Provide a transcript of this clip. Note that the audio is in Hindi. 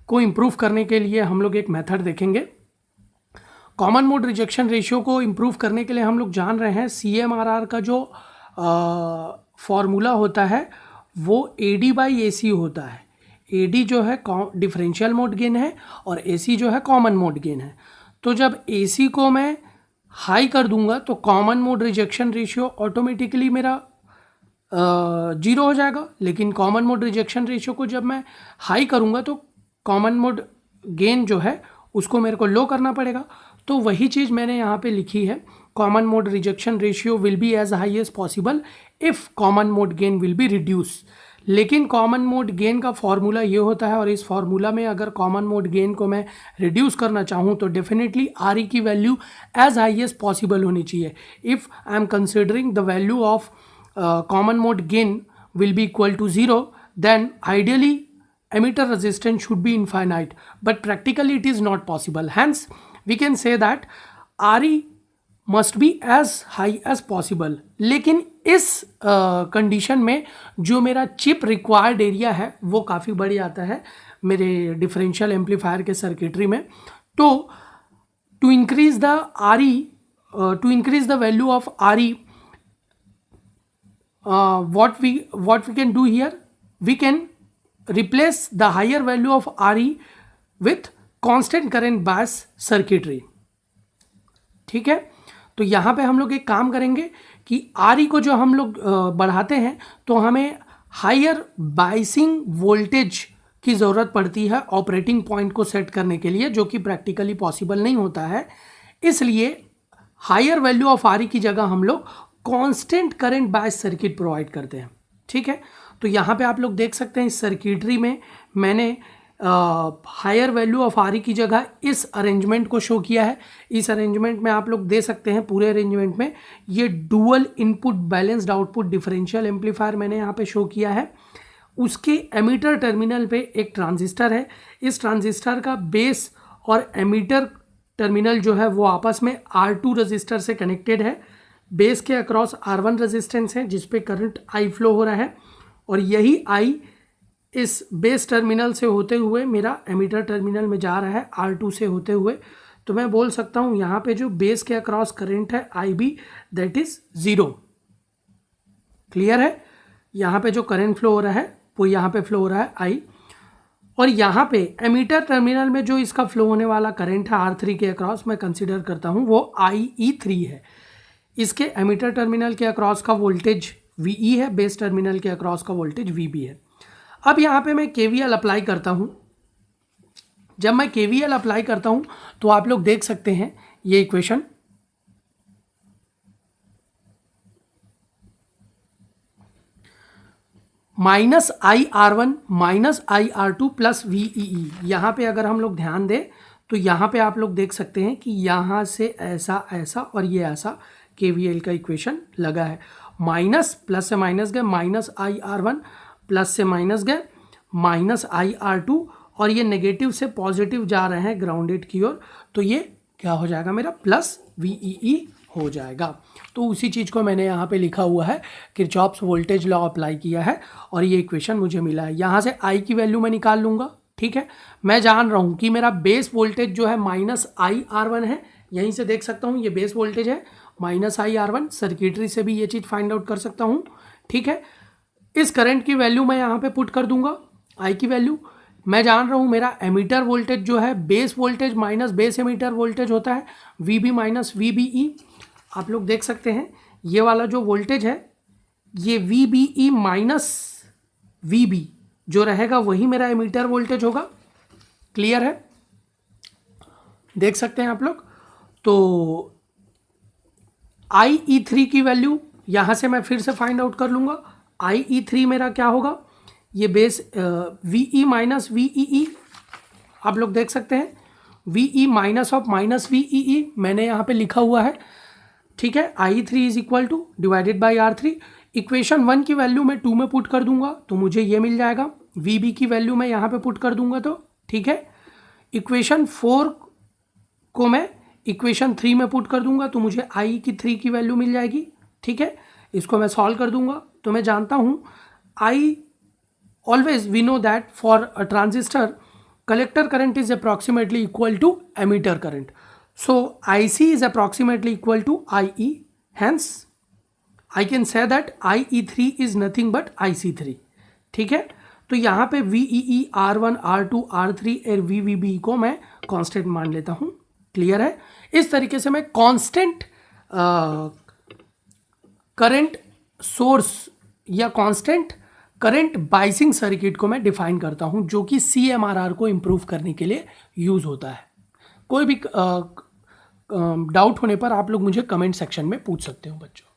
को इम्प्रूव करने के लिए हम लोग एक मेथड देखेंगे। कॉमन मोड रिजेक्शन रेशियो को इम्प्रूव करने के लिए हम लोग जान रहे हैं CMRR का जो फॉर्मूला होता है वो AD/AC होता है। AD जो है डिफरेंशियल मोड गेन है और AC जो है कॉमन मोड गेन है। तो जब AC को मैं हाई कर दूंगा तो common mode rejection ratio automatically मेरा 0 हो जाएगा, लेकिन कॉमन मोड रिजेक्शन रेशियो को जब मैं हाई करूंगा तो कॉमन मोड गेन जो है उसको मेरे को लो करना पड़ेगा। तो वही चीज़ मैंने यहाँ पे लिखी है, common mode rejection ratio will be as high as possible if common mode gain will be reduce. लेकिन कॉमन मोड गेन का फॉर्मूला ये होता है और इस फॉर्मूला में अगर कॉमन मोड गेन को मैं रिड्यूस करना चाहूँ तो डेफिनेटली RE की value as high as possible होनी चाहिए। If I am considering the value of common mode gain will be equal to 0, then ideally emitter resistance should be infinite, but practically it is not possible. Hence we can say that RE must be as high as possible. लेकिन इस कंडीशन में जो मेरा चिप रिक्वायर्ड एरिया है वो काफ़ी बढ़ जाता है मेरे डिफरेंशियल एम्पलीफायर के सर्किटरी में। तो to increase the RE, to increase the value of RE, what we can do here, we can replace the higher value of RE with constant current bias circuitry। ठीक है, तो यहाँ पे हम लोग एक काम करेंगे कि RE को जो हम लोग बढ़ाते हैं तो हमें हायर बाइसिंग वोल्टेज की ज़रूरत पड़ती है ऑपरेटिंग पॉइंट को सेट करने के लिए, जो कि प्रैक्टिकली पॉसिबल नहीं होता है। इसलिए हायर वैल्यू ऑफ RE की जगह हम लोग constant current bias circuit provide करते हैं। ठीक है, तो यहाँ पे आप लोग देख सकते हैं इस सर्किटरी में मैंने हायर वैल्यू ऑफ RE की जगह इस अरेंजमेंट को शो किया है। इस अरेंजमेंट में आप लोग दे सकते हैं, पूरे अरेंजमेंट में ये dual input balanced output differential amplifier मैंने यहाँ पे शो किया है। उसके एमीटर टर्मिनल पे एक ट्रांजिस्टर है। इस ट्रांजिस्टर का बेस और एमीटर टर्मिनल जो है वो आपस में R2 रजिस्टर से कनेक्टेड है। बेस के अक्रॉस R1 रेजिस्टेंस है जिस पे करंट I फ्लो हो रहा है और यही I इस बेस टर्मिनल से होते हुए मेरा एमीटर टर्मिनल में जा रहा है R2 से होते हुए। तो मैं बोल सकता हूँ यहाँ पे जो बेस के अक्रॉस करंट है IB दैट इज 0। क्लियर है, यहाँ पे जो करंट फ्लो हो रहा है वो यहाँ पे फ्लो हो रहा है I, और यहाँ पे एमीटर टर्मिनल में जो इसका फ्लो होने वाला करंट है R3 के अक्रॉस मैं कंसिडर करता हूँ वो IE3 है। इसके एमीटर टर्मिनल के अक्रॉस का वोल्टेज VE है, बेस टर्मिनल के अक्रॉस का वोल्टेज VB है। अब यहाँ पे मैं KVL अप्लाई करता हूँ। जब मैं KVL अप्लाई करता हूँ तो आप लोग देख सकते हैं ये equation, -IR1 -IR2 plus VEE। यहाँ पे अगर हम लोग ध्यान दें तो यहाँ पे आप लोग देख सकते हैं कि यहाँ से ऐसा ऐसा और ये ऐसा KVL का इक्वेशन लगा है। माइनस प्लस से माइनस गए -IR1, प्लस से माइनस गए -IR2, और ये नेगेटिव से पॉजिटिव जा रहे हैं ग्राउंडेड की ओर, तो ये क्या हो जाएगा मेरा प्लस VEE हो जाएगा। तो उसी चीज़ को मैंने यहाँ पे लिखा हुआ है, किरचॉफ्स वोल्टेज लॉ अप्लाई किया है और ये इक्वेशन मुझे मिला है। यहाँ से I की वैल्यू मैं निकाल लूँगा। ठीक है, मैं जान रहा हूँ कि मेरा बेस वोल्टेज जो है -IR1 है, यहीं से देख सकता हूँ ये बेस वोल्टेज है -IR1। सर्किटरी से भी ये चीज़ फाइंड आउट कर सकता हूँ। ठीक है, इस करंट की वैल्यू मैं यहाँ पे पुट कर दूंगा। I की वैल्यू मैं जान रहा हूँ मेरा एमीटर वोल्टेज जो है base voltage minus base emitter voltage होता है VB माइनस VBE। आप लोग देख सकते हैं ये वाला जो वोल्टेज है ये VBE माइनस VB जो रहेगा वही मेरा एमीटर वोल्टेज होगा। क्लियर है, देख सकते हैं आप लोग। तो IE3 की वैल्यू यहाँ से मैं फिर से फाइंड आउट कर लूँगा। IE3 मेरा क्या होगा, ये बेस VE माइनस VEE। आप लोग देख सकते हैं VE minus of minus VEE मैंने यहाँ पे लिखा हुआ है। ठीक है, IE3 is equal two divided by R3। Equation 1 की वैल्यू मैं 2 में पुट कर दूंगा तो मुझे ये मिल जाएगा। VB की वैल्यू मैं यहाँ पे पुट कर दूंगा तो ठीक है। इक्वेशन 4 को मैं इक्वेशन 3 में पुट कर दूंगा तो मुझे I की 3 की वैल्यू मिल जाएगी। ठीक है, इसको मैं सॉल्व कर दूंगा तो मैं जानता हूँ I always we know that for a transistor collector current is approximately equal to emitter current. So IC is approximately equal to IE. Hence, I can say that IE3 is nothing but IC3. ठीक है, तो यहाँ पे VEE, R1, R2, R3 और VVB को मैं कांस्टेंट मान लेता हूँ. क्लियर है? इस तरीके से मैं कांस्टेंट करंट सोर्स या कांस्टेंट करंट बाइसिंग सर्किट को मैं डिफाइन करता हूं, जो कि CMRR को इम्प्रूव करने के लिए यूज़ होता है. कोई भी डाउट होने पर आप लोग मुझे कमेंट सेक्शन में पूछ सकते हो बच्चों.